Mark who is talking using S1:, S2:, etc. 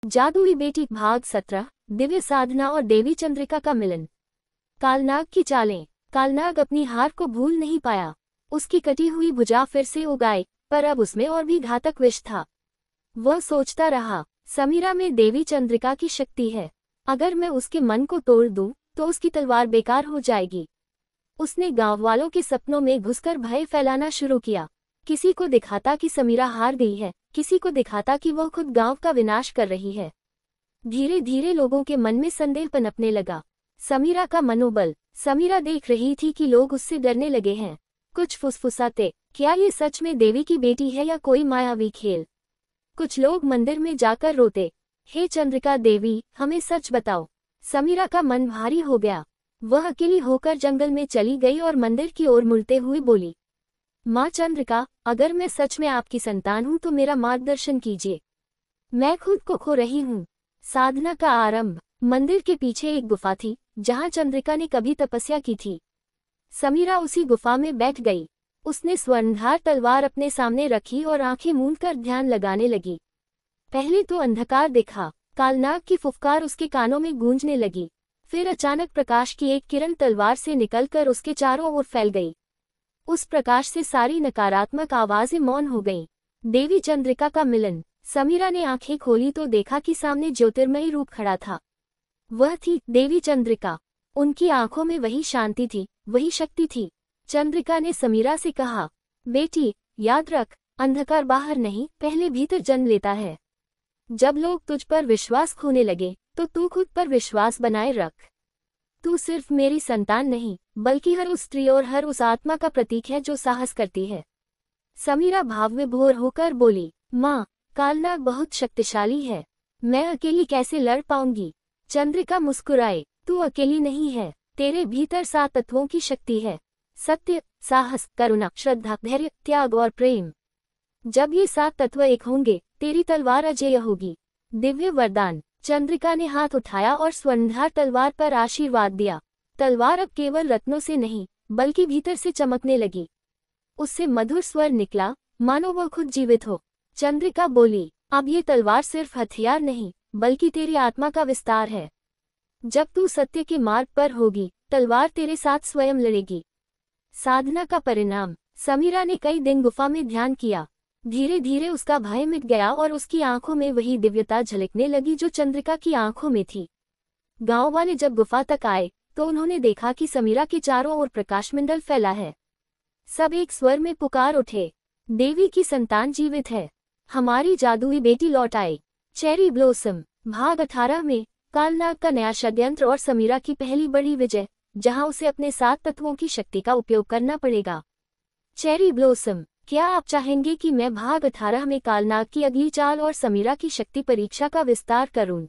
S1: जादुई बेटी भाग 17 दिव्य साधना और देवी चंद्रिका का मिलन। कालनाग की चालें। कालनाग अपनी हार को भूल नहीं पाया। उसकी कटी हुई भुजा फिर से उगाई, पर अब उसमें और भी घातक विष था। वह सोचता रहा, समीरा में देवी चंद्रिका की शक्ति है। अगर मैं उसके मन को तोड़ दूं, तो उसकी तलवार बेकार हो जाएगी। उसने गांव वालों के सपनों में घुसकर भय फैलाना शुरू किया। किसी को दिखाता कि समीरा हार गई है, किसी को दिखाता कि वह खुद गांव का विनाश कर रही है। धीरे धीरे लोगों के मन में संदेह पनपने लगा। समीरा का मनोबल। समीरा देख रही थी कि लोग उससे डरने लगे हैं। कुछ फुसफुसाते, क्या ये सच में देवी की बेटी है या कोई मायावी खेल। कुछ लोग मंदिर में जाकर रोते, हे चंद्रिका देवी, हमें सच बताओ। समीरा का मन भारी हो गया। वह अकेली होकर जंगल में चली गई और मंदिर की ओर मुड़ते हुए बोली, माँ चंद्रिका, अगर मैं सच में आपकी संतान हूँ तो मेरा मार्गदर्शन कीजिए। मैं खुद को खो रही हूँ। साधना का आरंभ। मंदिर के पीछे एक गुफा थी, जहाँ चंद्रिका ने कभी तपस्या की थी। समीरा उसी गुफा में बैठ गई। उसने स्वर्णधार तलवार अपने सामने रखी और आंखें मूंदकर ध्यान लगाने लगी। पहले तो अंधकार दिखा। कालनाग की फुफकार उसके कानों में गूंजने लगी। फिर अचानक प्रकाश की एक किरण तलवार से निकलकर उसके चारों ओर फैल गई। उस प्रकाश से सारी नकारात्मक आवाजें मौन हो गईं। देवी चंद्रिका का मिलन। समीरा ने आंखें खोली तो देखा कि सामने ज्योतिर्मयी रूप खड़ा था। वह थी देवी चंद्रिका। उनकी आंखों में वही शांति थी, वही शक्ति थी। चंद्रिका ने समीरा से कहा, बेटी, याद रख, अंधकार बाहर नहीं, पहले भीतर जन्म लेता है। जब लोग तुझ पर विश्वास खोने लगे, तो तू खुद पर विश्वास बनाए रख। तू सिर्फ मेरी संतान नहीं, बल्कि हर उस स्त्री और हर उस आत्मा का प्रतीक है जो साहस करती है। समीरा भावविभोर होकर बोली, माँ, कालनाग बहुत शक्तिशाली है। मैं अकेली कैसे लड़ पाऊंगी। चंद्रिका मुस्कुराए, तू अकेली नहीं है। तेरे भीतर 7 तत्वों की शक्ति है। सत्य, साहस, करुणा, श्रद्धा, धैर्य, त्याग और प्रेम। जब ये 7 तत्व एक होंगे, तेरी तलवार अजेय होगी। दिव्य वरदान। चंद्रिका ने हाथ उठाया और स्वर्णधार तलवार पर आशीर्वाद दिया। तलवार अब केवल रत्नों से नहीं, बल्कि भीतर से चमकने लगी। उससे मधुर स्वर निकला, मानो वह खुद जीवित हो। चंद्रिका बोली, अब ये तलवार सिर्फ हथियार नहीं, बल्कि तेरी आत्मा का विस्तार है। जब तू सत्य के मार्ग पर होगी, तलवार तेरे साथ स्वयं लड़ेगी। साधना का परिणाम। समीरा ने कई दिन गुफा में ध्यान किया। धीरे धीरे उसका भय मिट गया और उसकी आंखों में वही दिव्यता झलकने लगी जो चंद्रिका की आंखों में थी। गांव वाले जब गुफा तक आए, तो उन्होंने देखा कि समीरा के चारों ओर प्रकाशमंडल फैला है। सब एक स्वर में पुकार उठे, देवी की संतान जीवित है। हमारी जादुई बेटी लौट आई। Cherry blossom. भाग 18 में कालनाग का नया षड्यंत्र और समीरा की पहली बड़ी विजय, जहां उसे अपने 7 तत्वों की शक्ति का उपयोग करना पड़ेगा। Cherry blossom. क्या आप चाहेंगे कि मैं भाग 18 में कालनाग की अगली चाल और समीरा की शक्ति परीक्षा का विस्तार करूं?